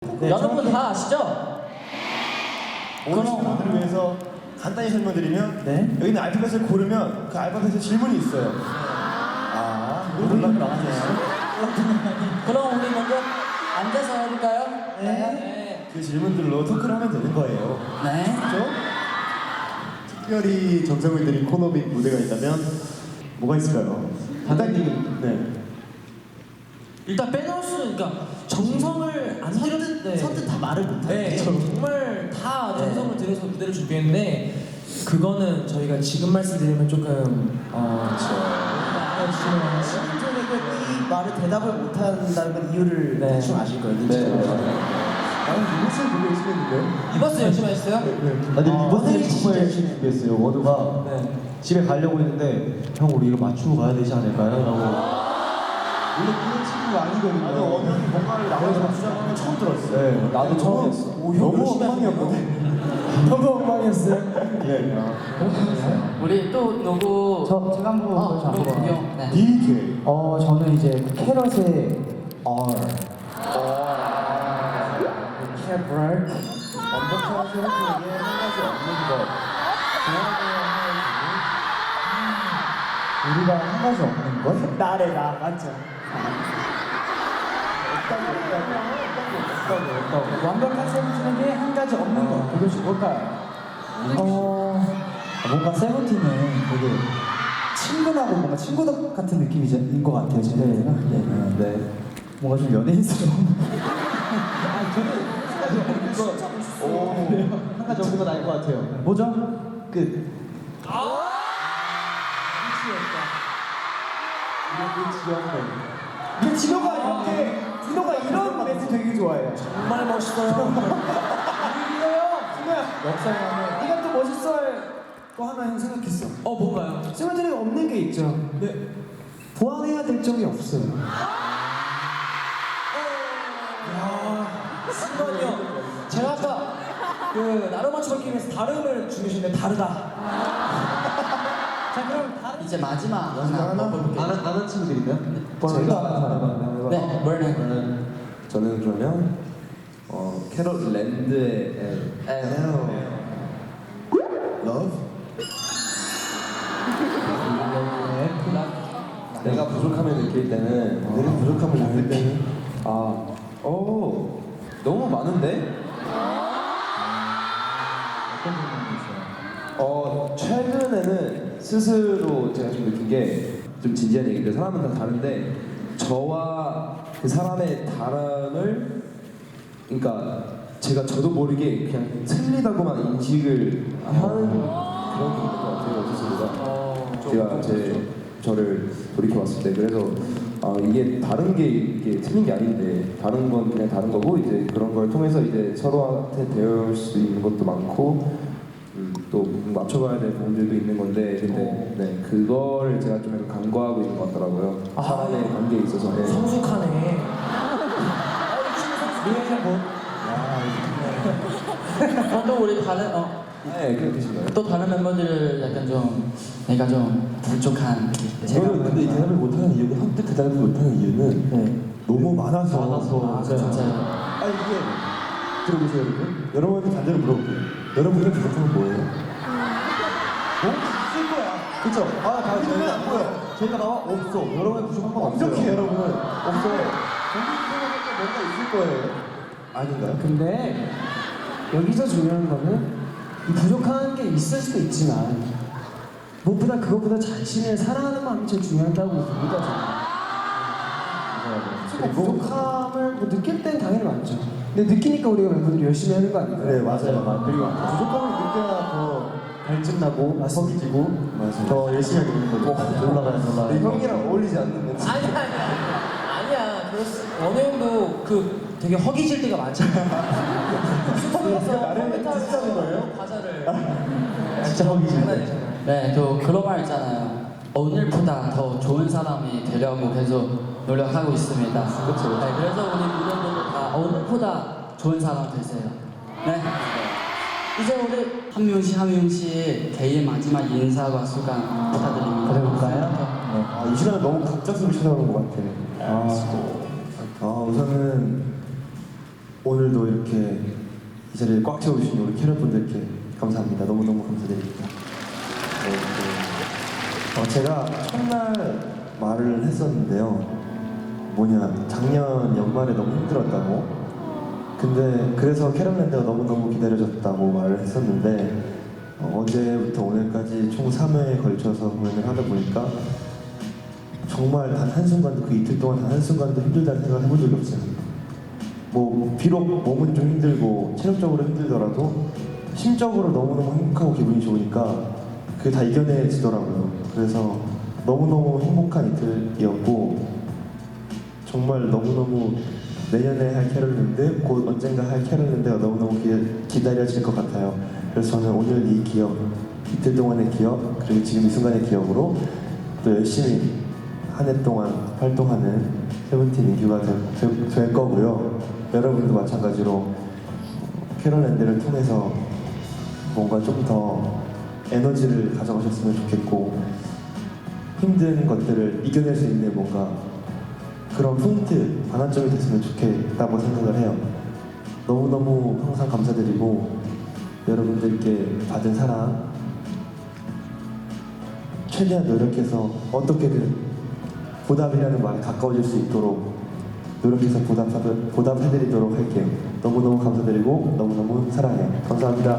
네, 여러분 다 아시죠? 오늘 시간을 위해서 간단히 설명드리면 네. 여기는 알파벳을 고르면 그 알파벳에 질문이 있어요. 놀랍게 그럼 우리 먼저 앉아서 해볼까요? 네. 그 질문들로 토크를 하면 되는 거예요. 네. 그렇죠? 특별히 정성을 들인 코너 및 무대가 있다면 뭐가 있을까요? 단단히 네. 일단 빼놓을 수, 그러니까 정성을 안 들였는데 선뜻 다 말을 못하죠. 네, 정말 다 정성을 들여서 무대를 준비했는데 그거는 저희가 지금 말씀드리면 조금 시즌 중에 이 말에 대답을 못한다는 건 이유를 네. 대충 아실 거예요. 네. 나는 이것을 되게 열심히 했는데. 이버스 열심히 했어요? 아니 이번에 정말 열심히 준비했어요. 원우가 네. 집에 가려고 했는데 형 우리 이거 맞추고 가야 되지 않을까요? 라고. 원래 그런 친구가 아니거든요. 나도 원영이 뭔가를 나와서 주장하는 처음 들었어요. 네, 나도 처음이었어. 너무 엉망이었거든. 너무 엉망이었어요. 네. 우리 또 누구? 제가 한번 보여줘. 또 구경. 네. DK. 저는 이제 캐럿의 R. 캐럿. 완벽한 세력에게 한 가지 없는 것. 우리가 한 가지 없는 것? 나래 나 맞죠? 완벽한 세븐틴에게 한 가지 없는 것. 그것이 뭘까요? 뭔가 세븐틴은 되게 친근하고 뭔가 친구 같은 느낌인 것 같아요. 제 생각에는. 네. 뭔가 좀 연예인스러운. 한 가지 없는 건 아닐 것 같아요. 뭐죠? 끝. 근데 진호가 이렇게 진호가 이런 멘트 되게 좋아해요. 정말 멋있어요. 역사에 네가 또 멋있어 할 거 하나 생각했어. 뭔가요? 세븐틴에 없는 게 있죠. 네. 보완해야 될 점이 없어요. 순간이요. 제가 아까 그 나를 맞추기 게임에서 다름을 준비했는데 다르다. 자 그럼 다른 이제 마지막 하나 먹어볼게요. 아는 친구들이면? 네, 뭘네? 저는 그러면 캐럿 랜드의 L. Love. 내가 부족함을 느낄 때는 내가 부족함을 느낄 때는 너무 많은데? 최근에는 스스로 제가 좀 느낀 게 좀 진지한 얘기인데 사람은 다 다른데 저와 그 사람의 다름을 그러니까 제가 저도 모르게 그냥 틀리다고만 인식을 하는 그런 게 있는 것 같아요 스스로가 제가 저를 돌이켜봤을 때 그래서 이게 다른 게 이게 틀린 게 아닌데 다른 건 그냥 다른 거고 이제 그런 걸 통해서 이제 서로한테 배울 수 있는 것도 많고 또 맞춰가야 될 부분들도 있는 건데 근데 네 그거를 제가 좀 약간 간과하고 있는 것 같더라고요 사람의 관계에 있어서 네. 성숙하네. 또 우리 다른 네 그렇게 싶어요 또 다른 멤버들 약간 좀 내가 좀 부족한. 저는 근데 이 대답을 못하는 이유는 한때 대답을 못하는 이유는 너무 많아서. 진짜요. 이게 들어보세요 여러분. 여러분한테 반대로 물어볼게요. 여러분의 부족함은 뭐예요? 쓸 거야. 그쵸? 다 저희가 안 보여. 저희가 나와 없어. 여러분의 부족한 건 없어요. 완벽해 여러분은 없어요. 정규 생각할 뭔가 있을 거예요. 아닌가요? 근데 여기서 중요한 거는 이 부족한 게 있을 수도 있지만 무엇보다 그것보다 자신을 사랑하는 마음이 제일 중요하다고 봅니다. 저는. 부족함을 뭐 느낄 땐 당연히 많죠. 근데 느끼니까 우리가 멤버들이 열심히 하는 거 아닌가요? 네 맞아요. 그리고 부족함을 느껴야 더 발전나고 허기지고 더 열심히 하게 되는 거죠. 올라가요. 네, 형이랑 어울리지 않는 멘트. 아니야. 원우 형도 그 되게 허기질 때가 많잖아. 슈퍼맨에서 나를 컴퓨터 디스하는 거예요? 과자를 진짜 허기질 때. 네, 또 그런 말 있잖아요. 오늘보다 더 좋은 사람이 되려고 계속 노력하고 있습니다. 그렇죠. 네, 그래서 우리 무대분들 다 오늘보다 좋은 사람 되세요. 네. 이제 우리 한 명씩 개인 마지막 인사와 수강 부탁드립니다. 그래볼까요? 이 시간에 너무 갑작스럽게 찾아오는 것 같아. 우선은 오늘도 이렇게 이 자리를 꽉 채워주신 우리 캐럿분들께 감사합니다. 너무너무 감사드립니다. 제가 첫날 말을 했었는데요. 작년 연말에 너무 힘들었다고. 근데 그래서 캐럿랜드가 너무너무 기다려졌다고 말을 했었는데 어제부터 오늘까지 총 3회에 걸쳐서 공연을 하다 보니까 정말 단 한순간도 그 이틀 동안 단 한순간도 힘들다는 생각을 해본 적이 없어요. 비록 몸은 좀 힘들고 체력적으로 힘들더라도 심적으로 너무너무 행복하고 기분이 좋으니까 그게 다 이겨내지더라고요. 그래서 너무너무 행복한 이틀이었고 정말 너무너무 내년에 할 캐럴랜드, 곧 언젠가 할 캐럴랜드가 너무너무 기다려질 것 같아요. 그래서 저는 오늘 이 기억, 이틀 동안의 기억, 그리고 지금 이 순간의 기억으로 또 열심히 한 해 동안 활동하는 세븐틴 인규가 될 거고요. 여러분도 마찬가지로 캐럴랜드를 통해서 뭔가 좀 더 에너지를 가져가셨으면 좋겠고 힘든 것들을 이겨낼 수 있는 뭔가 그런 포인트, 반환점이 됐으면 좋겠다고 생각을 해요. 너무너무 항상 감사드리고 여러분들께 받은 사랑 최대한 노력해서 어떻게든 보답이라는 말에 가까워질 수 있도록 노력해서 보답해드리도록 할게요. 너무너무 감사드리고 너무너무 사랑해요. 감사합니다.